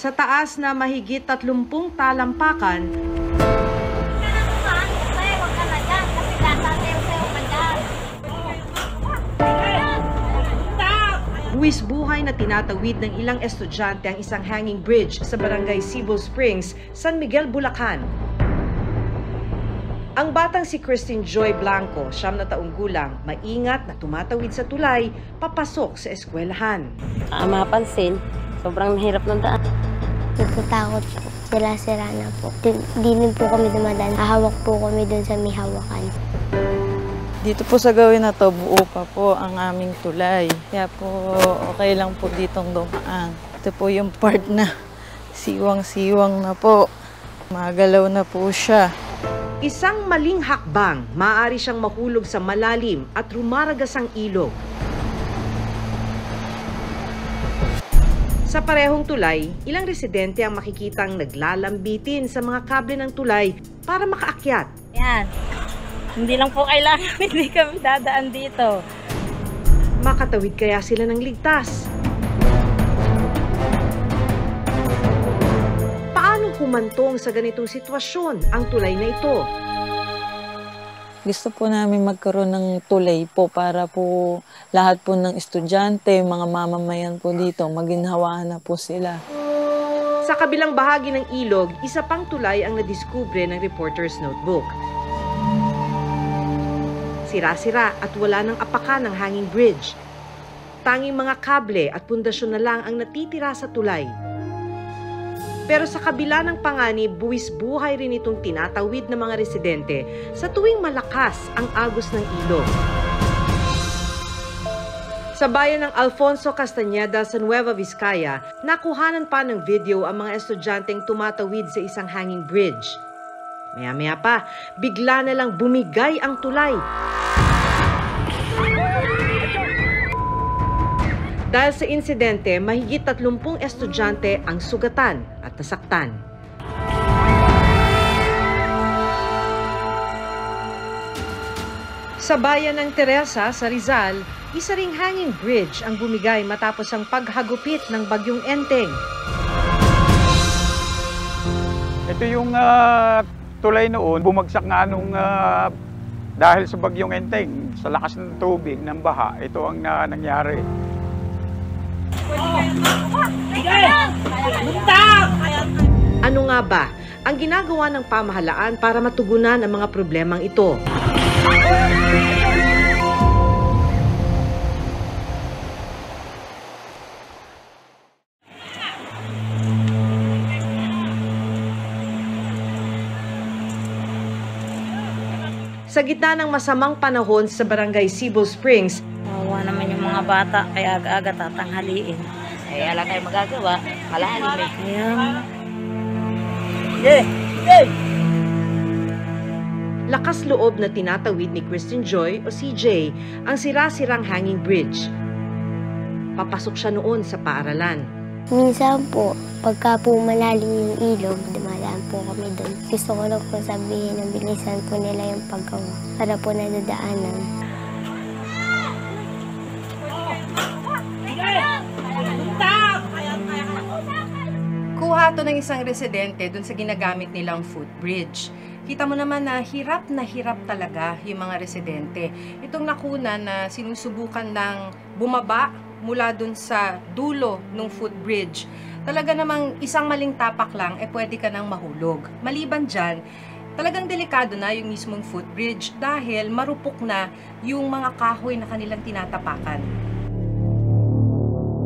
Sa taas na mahigit 30 talampakan, buwis buhay na tinatawid ng ilang estudyante ang isang hanging bridge sa barangay Cebu Springs, San Miguel, Bulacan. Ang batang si Christine Joy Blanco, 9 na taong gulang, maingat na tumatawid sa tulay papasok sa eskwelahan. Mapansin, sobrang hirap ng daan. Nagtatakot po. Sira-sira na po. Di din po kami dumadaan. Hahawak po kami dun sa may hawakan. Dito po sa gawin na to, buo pa po ang aming tulay. Kaya po okay lang po ditong dumaan. Ito po yung part na siwang-siwang na po. Magalaw na po siya. Isang maling hakbang, maaari siyang mahulog sa malalim at rumaragas ang ilog. Sa parehong tulay, ilang residente ang makikitang naglalambitin sa mga kable ng tulay para makaakyat. Yan. Hindi lang po kailangan, hindi kami dadaan dito. Makatawid kaya sila ng ligtas? Paano humantong sa ganitong sitwasyon ang tulay na ito? Gusto po namin magkaroon ng tulay po para po lahat po ng estudyante, mga mamamayan po dito, maginhawaan na po sila. Sa kabilang bahagi ng ilog, isa pang tulay ang nadiskubre ng reporter's notebook. Sira-sira at wala ng apakan ng hanging bridge. Tanging mga kable at pundasyon na lang ang natitira sa tulay. Pero sa kabila ng panganib, buwis buhay rin itong tinatawid ng mga residente sa tuwing malakas ang agos ng ilog. Sa bayan ng Alfonso Castañeda sa Nueva Vizcaya, nakuhanan pa ng video ang mga estudyanteng tumatawid sa isang hanging bridge. Maya-maya pa, bigla na lang bumigay ang tulay. Dahil sa insidente, mahigit 30 estudyante ang sugatan at nasaktan. Sa bayan ng Teresa sa Rizal, isa ring hanging bridge ang bumigay matapos ang paghagupit ng bagyong Enteng. Ito yung tulay noon, bumagsak nga nung dahil sa bagyong Enteng, sa lakas ng tubig, ng baha, ito ang nangyari. Ano nga ba ang ginagawa ng pamahalaan para matugunan ang mga problemang ito? Sa gitna ng masamang panahon sa barangay Cebu Springs, Mawa naman yung mga bata, kaya aga-aga tatanghaliin. Eh, wala tayong magagawa. Malalim eh. lakas loob na tinatawid ni Christine Joy o CJ ang sira-sirang hanging bridge. Papasok siya noon sa paaralan. Minsan po, pagka po malalim yung ilog, dumadaan po kami doon. Gusto ko lang po sabihin na bilisan po nila yung paggawa para po nadadaanan. Kuha to ng isang residente dun sa ginagamit nilang footbridge. Kita mo naman na hirap talaga yung mga residente. Itong nakuna na sinusubukan ng bumaba mula dun sa dulo ng footbridge. Talaga namang isang maling tapak lang, pwede ka nang mahulog. Maliban dyan, talagang delikado na yung mismong footbridge dahil marupok na yung mga kahoy na kanilang tinatapakan.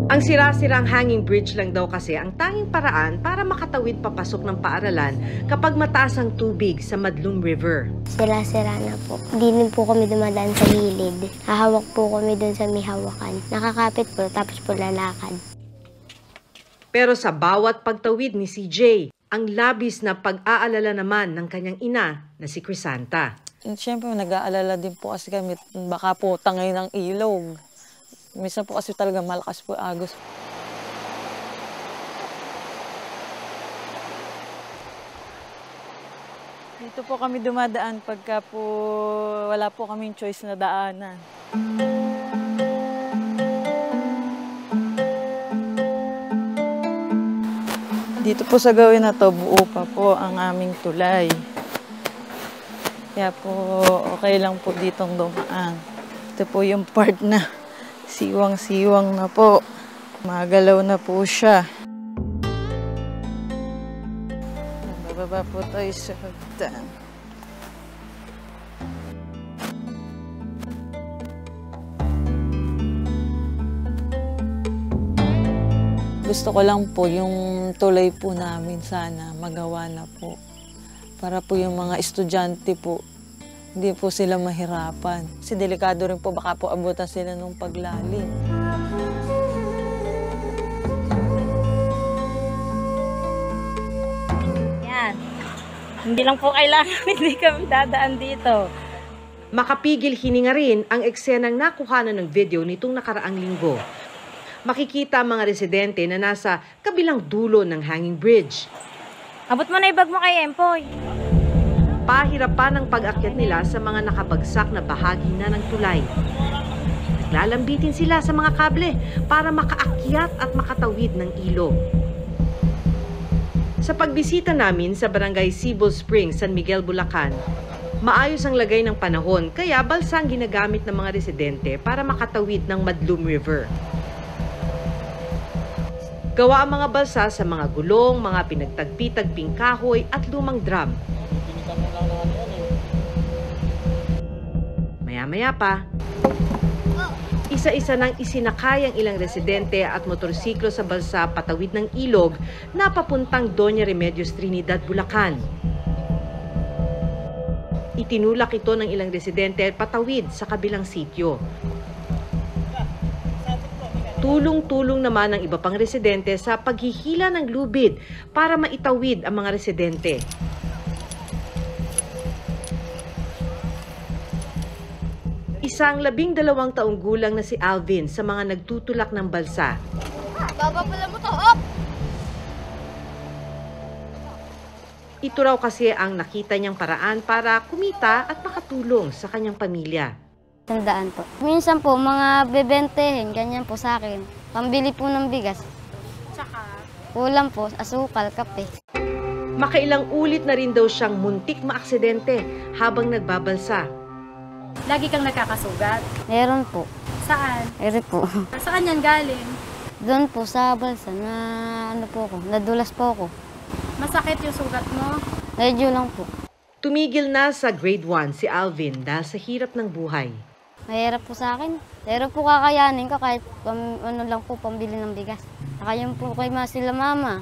Ang sira-sirang hanging bridge lang daw kasi ang tanging paraan para makatawid papasok ng paaralan kapag mataas ang tubig sa Madlum River. Sira-sira na po. Hindi din po kami dumadaan sa gilid. Hahawak po kami doon sa may hawakan. Nakakapit po, tapos po lalakad. Pero sa bawat pagtawid ni CJ, ang labis na pag-aalala naman ng kanyang ina na si Crisanta. Siyempre, nag-aalala din po kasi kami, baka po tangay ng ilog. Minsan po kasi talaga malakas po agos. Dito po kami dumadaan pagka po wala po kaming choice na daanan. Dito po sa gawin na to, buo pa po ang aming tulay. Kaya po, okay lang po ditong dumaan. Ito po yung part na siwang-siwang na po. Magalaw na po siya. Bababa po tayo sa hagdan. Gusto ko lang po yung tulay po namin sana magawa na po. Para po yung mga estudyante po, hindi po sila mahirapan. Kasi delikado rin po, baka po abutan sila ng paglalim. Yan. Hindi lang po kailangan, hindi kami dadaan dito. Makapigil hininga rin ang eksenang nakuhanan ng video nitong nakaraang linggo. Makikita ang mga residente na nasa kabilang dulo ng hanging bridge. Abot mo na ibag mo kay Empoy. Pahirapan ang pag-akyat nila sa mga nakabagsak na bahagi na ng tulay. Naglalambitin sila sa mga kable para makaakyat at makatawid ng ilog. Sa pagbisita namin sa Barangay Cebu Springs, San Miguel, Bulacan, maayos ang lagay ng panahon kaya balsa ang ginagamit ng mga residente para makatawid ng Madlum River. Gawa ang mga balsa sa mga gulong, mga pinagtagpi-tagping kahoy at lumang drum. Maya-maya pa, isa-isa nang isinakay ang ilang residente at motorsiklo sa balsa patawid ng ilog na papuntang Doña Remedios Trinidad, Bulacan. Itinulak ito ng ilang residente patawid sa kabilang sityo. Tulong-tulong naman ang iba pang residente sa paghihila ng lubid para maitawid ang mga residente. Isang 12 taong gulang na si Alvin sa mga nagtutulak ng balsa. Baba pala mo to, op! Ito raw kasi ang nakita niyang paraan para kumita at makatulong sa kanyang pamilya. Tandaan po. Minsan po, mga bebentehin, ganyan po sa akin. Pambili po ng bigas. Tsaka? Ulam po, asukal, kape. Makailang ulit na rin daw siyang muntik maaksidente habang nagbabalsa. Lagi kang nakakasugat. Meron po. Saan? Meron po. Saan yan galing? Doon po sa balsa na ano po ako, nadulas po ako. Masakit yung sugat mo? Medyo lang po. Tumigil na sa grade 1 si Alvin dahil sa hirap ng buhay. Mahirap po sa akin. Pero po kakayanin ko kahit ano lang po, pambili ng bigas. Saka yun po kay sila mama.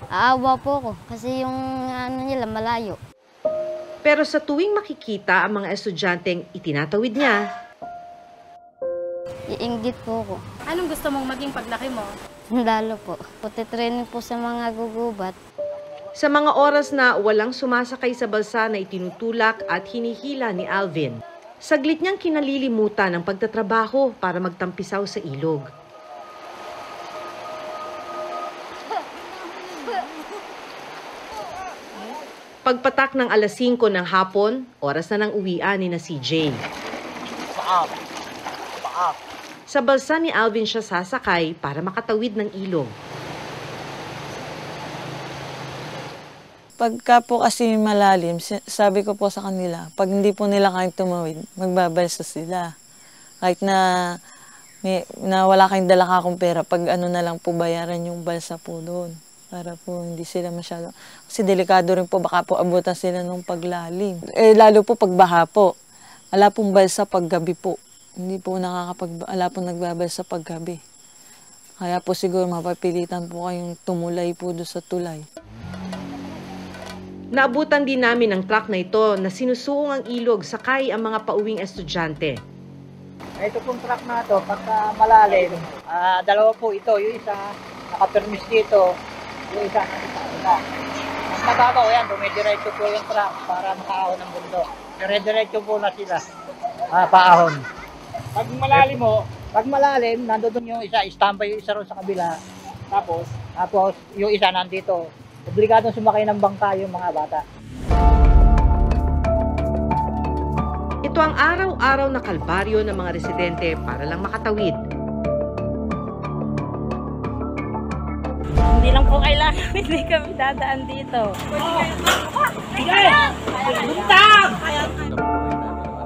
Aawa po ako kasi yung ano nila malayo. Pero sa tuwing makikita ang mga estudyanteng itinatawid niya, Iinggit po ako. Anong gusto mong maging paglaki mo? Lalo po. Puti-training po sa mga gugubat. sa mga oras na walang sumasakay sa balsa na itinutulak at hinihila ni Alvin, saglit niyang kinalilimutan ang pagtatrabaho para magtampisaw sa ilog. Pagpatak ng alas 5 ng hapon, oras na ng uwian ni na CJ. Sa balsa ni Alvin siya sasakay para makatawid ng ilog. Pagka po kasi malalim, sabi ko po sa kanila, pag hindi po nila kayang tumawid, magbabalsa sila. Kahit na wala kayong dala kakong pera, pag ano na lang po bayaran yung balsa po doon. Para po hindi sila masyado. Kasi delikado rin po, baka po abutan sila ng paglalim. Lalo po pagbaha po. Wala pong balsa paggabi po. Hindi po wala pong nagbabalsa paggabi. Kaya po siguro mapapilitan po kayong tumulay po doon sa tulay. Naabutan din namin ang truck na ito na sinusuong ang ilog sakay ang mga pauwing estudyante. Ito pong truck na ito, pagka malalim, dalawa po ito. Yung isa, nakapermis dito. Yung isa, nakita. Mas mababaw yan, dumidiretso po yung truck para makaahon ng bundok. Dire-diretso po na sila, paahon. Pag malalim, nandoon yung isa, standby yung isa ron sa kabila. Tapos yung isa nandito. Obligadong sumakay ng bangka yung mga bata. Ito ang araw-araw na kalbaryo ng mga residente para lang makatawid. Hindi lang po kailangan, hindi kami dadaan dito.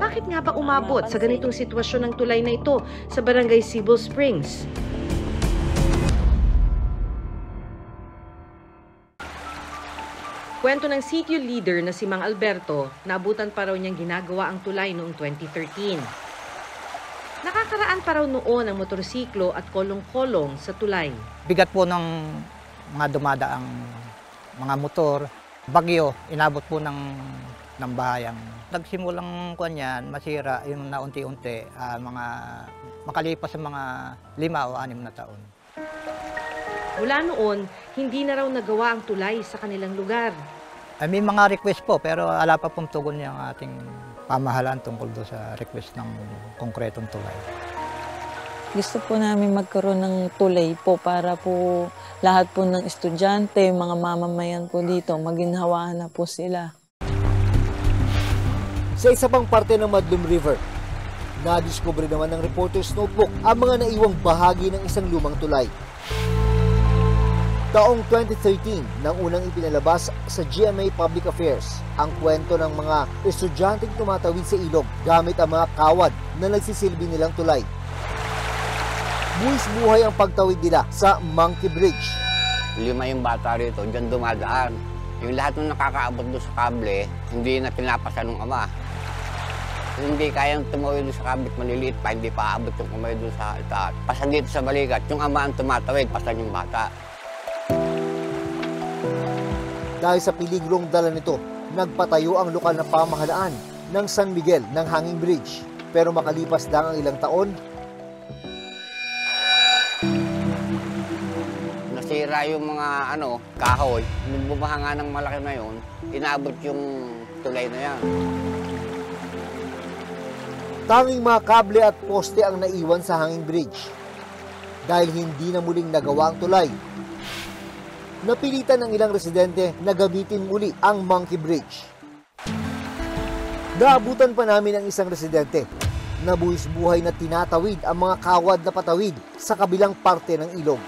Bakit nga ba umabot sa ganitong sitwasyon ng tulay na ito sa Barangay Cebu Springs? Kwento ng sitio leader na si Mang Alberto, naabutan pa raw niyang ginagawa ang tulay noong 2013. Nakakaraan pa raw noon ang motorsiklo at kolong-kolong sa tulay. Bigat po ng mga dumadaang mga motor. Bagyo, inabot po ng bahayang. Nagsimulang kanyan, masira yung naunti-unti, mga makalipas sa mga 5 o 6 na taon. Mula noon, hindi na raw nagawa ang tulay sa kanilang lugar. May mga request po, pero wala pa pong tugon yung ating pamahalaan tungkol doon sa request ng konkretong tulay. Gusto po namin magkaroon ng tulay po para po lahat po ng estudyante, mga mamamayan po dito, maginhawaan na po sila. Sa isa pang parte ng Madlum River, nadiskubre naman ng Reporter's Notebook ang mga naiwang bahagi ng isang lumang tulay. Taong 2013 nang unang ipinalabas sa GMA Public Affairs ang kwento ng mga estudyanteng tumatawid sa ilog gamit ang mga kawad na nagsisilbi nilang tulay. Buwis buhay ang pagtawid nila sa Monkey Bridge. 5 yung bata rito, dyan dumadaan. Yung lahat ng nakakaabot doon sa kable, hindi na pinapasa ng ama. Hindi kayang tumawid doon sa kabit, maliliit pa, hindi pa aabot yung kamay doon sa itaat. Pasan dito sa balikat, yung ama ang tumatawid, pasan yung bata. Dahil sa peligrong dala nito, nagpatayo ang lokal na pamahalaan ng San Miguel ng Hanging Bridge. Pero makalipas lang ang ilang taon, nasira yung mga kahoy. Nung bumaha nga ng malaki na yun, inaabot yung tulay na yan. tanging mga kable at poste ang naiwan sa Hanging Bridge. Dahil hindi na muling nagawa ang tulay, napilitan ng ilang residente na gamitin muli ang Monkey Bridge. Naabutan pa namin ang isang residente na buwis buhay na tinatawid ang mga kawad na patawid sa kabilang parte ng ilog.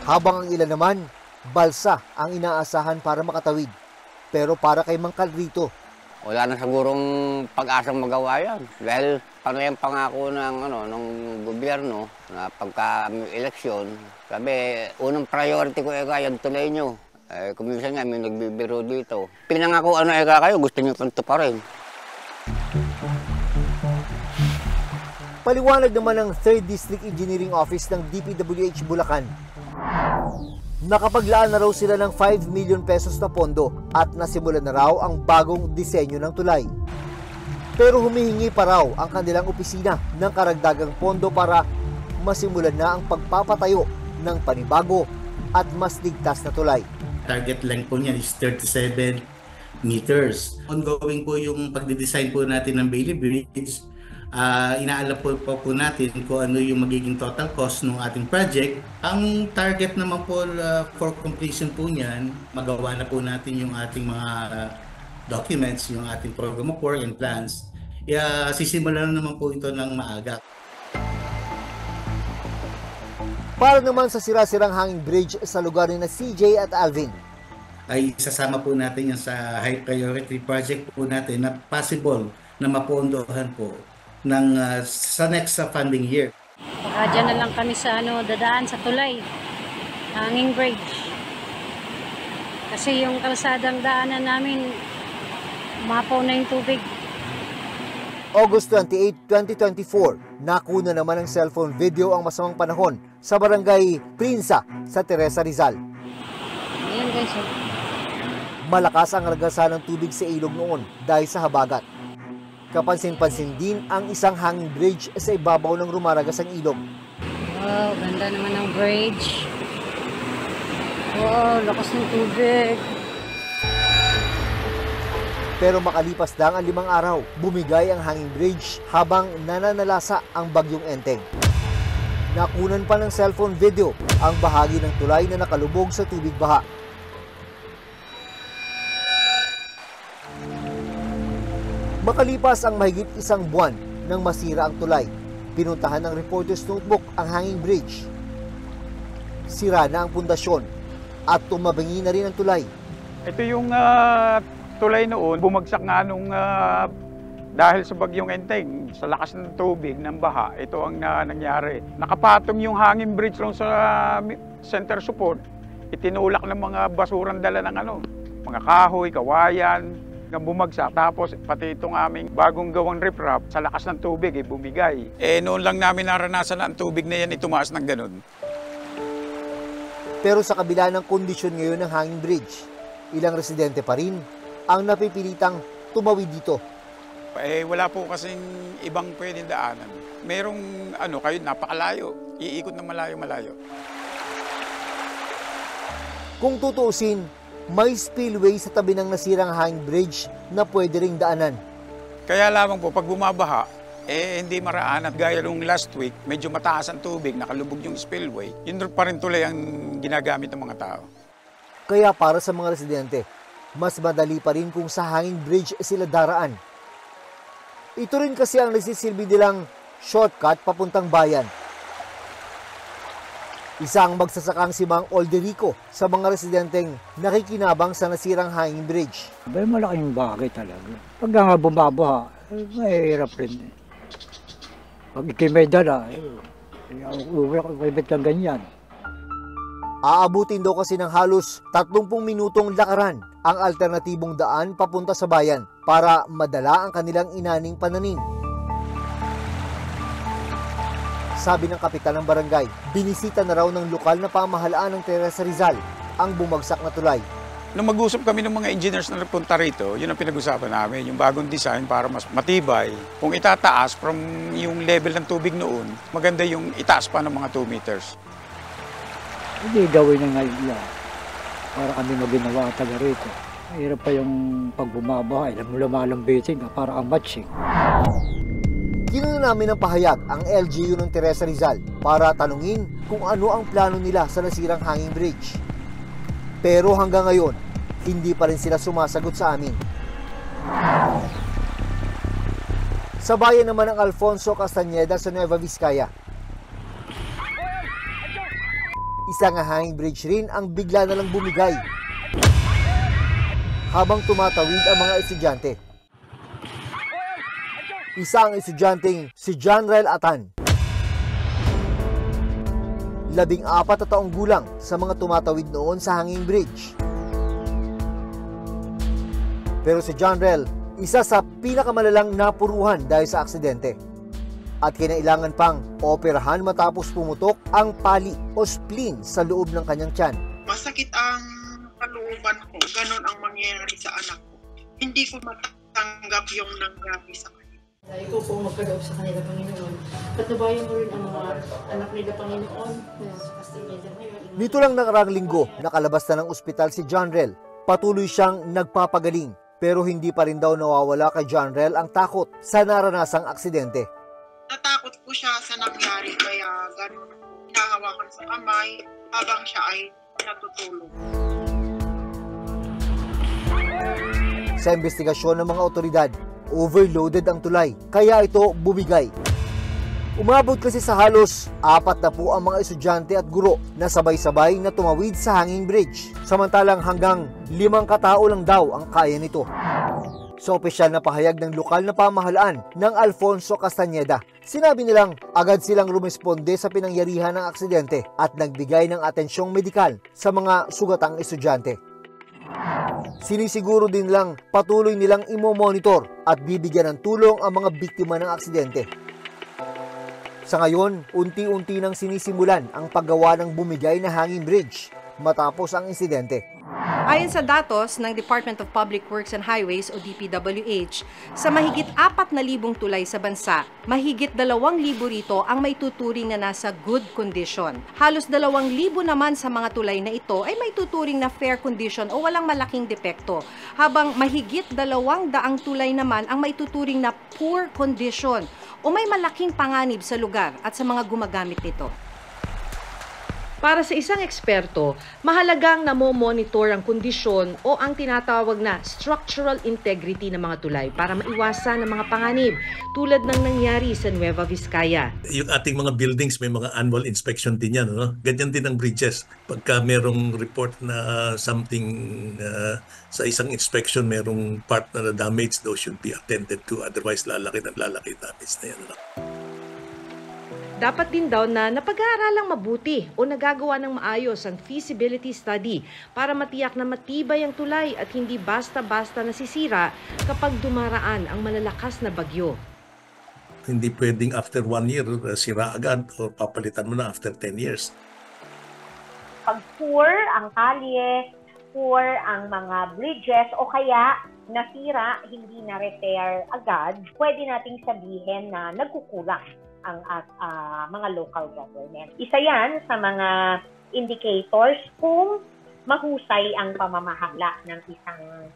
Habang ang ilan naman, balsa ang inaasahan para makatawid. Pero para kay Mang Calrito, wala na sigurong pag-asang magawa yan. Dahil ano yung pangako ng gobyerno na pagka-eleksyon, sabi, unang priority ko yung tulay nyo. Kung minsan nga may nagbibiro dito. Pinangako kayo, gusto nyo pang tuparin. Paliwanag naman ng 3rd District Engineering Office ng DPWH Bulacan. Nakapaglaan na raw sila ng 5 million pesos na pondo at nasimulan na raw ang bagong disenyo ng tulay. Pero humihingi pa raw ang kanilang opisina ng karagdagang pondo para masimulan na ang pagpapatayo ng panibago at mas ligtas na tulay. Target length po niya is 37 meters. Ongoing po yung pagdidesign po natin ng Bailey Bridge. Inaalap po natin kung ano yung magiging total cost ng ating project. Ang target naman po for completion po niyan, magawa na po natin yung ating mga documents, yung ating program of work and plans. Sisimulan naman po ito ng maaga. Para naman sa sira-sirang Hanging Bridge sa lugar ni na CJ at Alvin, ay sasama po natin yan sa high priority project po natin na possible na mapondohan po ng sa next funding year. Baka dyan na lang kami sa dadaan sa tulay, Hanging Bridge. Kasi yung kalsadang daanan namin, umapaw na yung tubig. August 28, 2024, nakuna naman ng cellphone video ang masamang panahon sa barangay Prinsa sa Teresa Rizal. Ayan guys. Malakas ang ragasa ng tubig sa ilog noon dahil sa habagat. Kapansin-pansin din ang isang hanging bridge sa ibabaw ng rumaragas ang ilog. Wow, ganda naman ng bridge. Wow, lakas ng tubig. Pero makalipas lang ang 5 araw, bumigay ang hanging bridge habang nananalasa ang bagyong Enteng. Nakunan pa ng cellphone video ang bahagi ng tulay na nakalubog sa tubig baha. Makalipas ang mahigit 1 buwan nang masira ang tulay, pinuntahan ng Reporter's Notebook ang Hanging Bridge. sira na ang pundasyon at tumabingi na rin ang tulay. Ito yung tulay noon, bumagsak nga nung dahil sa bagyong Enteng, sa lakas ng tubig, ng baha, ito ang nangyari. Nakapatong yung hanging bridge lang sa center support, itinulak ng mga basurang dala ng mga kahoy, kawayan, hanggang bumagsak. Tapos pati itong aming bagong gawang riprap, sa lakas ng tubig, bumigay. Noon lang namin naranasan na ang tubig na yan, tumaas ng ganun. Pero sa kabila ng kondisyon ngayon ng hanging bridge, ilang residente pa rin ang napipilitang tumawid dito. Wala po kasing ibang pwedeng daanan. Merong kayo napakalayo, iikot na malayo-malayo. Kung tutuusin, may spillway sa tabi ng nasirang hanging bridge na pwede ring daanan. Kaya lamang po, pag bumabaha, hindi maraanan. Gaya nung last week, medyo mataas ang tubig, nakalubog yung spillway. Yun pa rin tuloy ang ginagamit ng mga tao. Kaya para sa mga residente, mas madali pa rin kung sa hanging bridge sila daraan. Ito rin kasi ang nagsisilbi nilang shortcut papuntang bayan. Isang magsasakang si Mang Olderico sa mga residenteng nakikinabang sa nasirang hanging bridge. Malaking bagay talaga. Pag nga bumabaha, mahirap rin. Pag ikimay dala, uwi ako kang ganyan. Aabutin daw kasi ng halos 30 minutong lakaran ang alternatibong daan papunta sa bayan para madala ang kanilang inaning pananim. Sabi ng kapitan ng barangay, binisita na raw ng lokal na pamahalaan ng Teresa Rizal ang bumagsak na tulay. Nung mag-usap kami ng mga engineers na napunta rito, yun ang pinag-usapan namin, yung bagong design para mas matibay. Kung itataas from yung level ng tubig noon, maganda yung itaas pa ng mga 2 meters. Hindi gawin na ngayon lang para kami maginawa taga rito. Mahirap pa yung pagbumabaha, lumalambitin ka para ang matching. Kinuha namin ng pahayag ang LGU ng Teresa Rizal para tanungin kung ano ang plano nila sa nasirang hanging bridge. Pero hanggang ngayon, hindi pa rin sila sumasagot sa amin. Sa bayan naman ng Alfonso Castañeda sa Nueva Vizcaya, isang hanging bridge rin ang bigla na lang bumigay habang tumatawid ang mga estudyante. Isang estudyanteng si Janrel Atan, 14 na taong gulang sa mga tumatawid noon sa hanging bridge. Pero si Janrel, isa sa pinakamalalang napuruhan dahil sa aksidente. At kinailangan pang operahan matapos pumutok ang pali o spleen sa loob ng kanyang tiyan. Masakit ang kalooban ko. Ganon ang mangyayari sa anak ko. Hindi ko matanggap yung nangyari sa kanya. Ikaw po magkaloob sa kanila, Panginoon. Patubayan mo rin ang mga anak nila, Panginoon. Nito lang nakaraang linggo, nakalabas na ng ospital si Janrel. Patuloy siyang nagpapagaling. Pero hindi pa rin daw nawawala kay Janrel ang takot sa naranasang aksidente. Natakot po siya sa nangyari, kaya gano'n hinahawakan sa kamay habang siya ay natutulog. Sa investigasyon ng mga otoridad, overloaded ang tulay, kaya ito bumigay. Umabot kasi sa halos 4 na po ang mga estudyante at guro na sabay-sabay na tumawid sa hanging bridge, samantalang hanggang 5 katao lang daw ang kaya nito. Sa opisyal na pahayag ng lokal na pamahalaan ng Alfonso Castañeda, sinabi nilang agad silang rumesponde sa pinangyarihan ng aksidente at nagbigay ng atensyong medikal sa mga sugatang estudyante. Sinisiguro din lang patuloy nilang imo-monitor at bibigyan ng tulong ang mga biktima ng aksidente. Sa ngayon, unti-unti nang sinisimulan ang paggawa ng bumigay na hanging bridge matapos ang insidente. Ayon sa datos ng Department of Public Works and Highways o DPWH, sa mahigit 4,000 tulay sa bansa, mahigit 2,000 rito ang may tuturing na nasa good condition. Halos 2,000 naman sa mga tulay na ito ay may tuturing na fair condition o walang malaking depekto, habang mahigit 200 tulay naman ang may tuturing na poor condition o may malaking panganib sa lugar at sa mga gumagamit nito. Para sa isang eksperto, mahalagang namomonitor ang kondisyon o ang tinatawag na structural integrity ng mga tulay para maiwasan ang mga panganib tulad ng nangyari sa Nueva Vizcaya. Yung ating mga buildings may mga annual inspection din yan. No? Ganyan din ang bridges. Pagka merong report na something sa isang inspection, merong part na damage, those should be attended to. Otherwise, lalaki damage na yan. No? Dapat din daw na napag-aaralang mabuti o nagagawa ng maayos ang feasibility study para matiyak na matibay ang tulay at hindi basta-basta nasisira kapag dumaraan ang malalakas na bagyo. Hindi pwedeng after 1 year sira agad o papalitan mo na after 10 years. Pag poor ang kalye, poor ang mga bridges o kaya nasira, hindi na repair agad, pwede nating sabihin na nagkukulang ang mga local government. Isa yan sa mga indicators kung mahusay ang pamamahala ng isang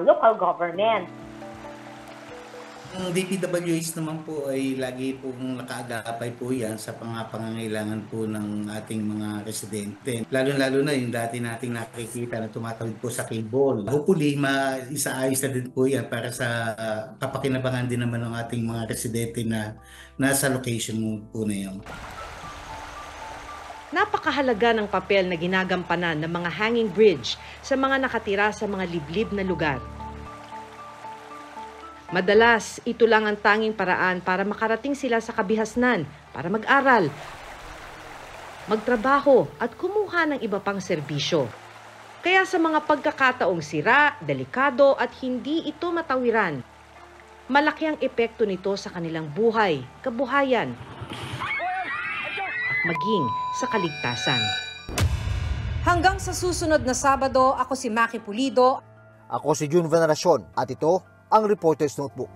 local government. Ang DPWH naman po ay lagi pong nakaagapay po yan sa pangangailangan po ng ating mga residente. Lalo-lalo na yung dati nating nakikita na tumatawid po sa cable. Hopefully, isaayos na din po yan para sa kapakinabangan din naman ng ating mga residente na nasa location po na yun. Napakahalaga ng papel na ginagampanan ng mga hanging bridge sa mga nakatira sa mga liblib na lugar. Madalas, ito lang ang tanging paraan para makarating sila sa kabihasnan, para mag-aral, magtrabaho at kumuha ng iba pang serbisyo. Kaya sa mga pagkakataong sira, delikado at hindi ito matawiran, malaki ang epekto nito sa kanilang buhay, kabuhayan at maging sa kaligtasan. Hanggang sa susunod na Sabado, ako si Maki Pulido. Ako si June Veneracion at ito ang Reporter's Notebook.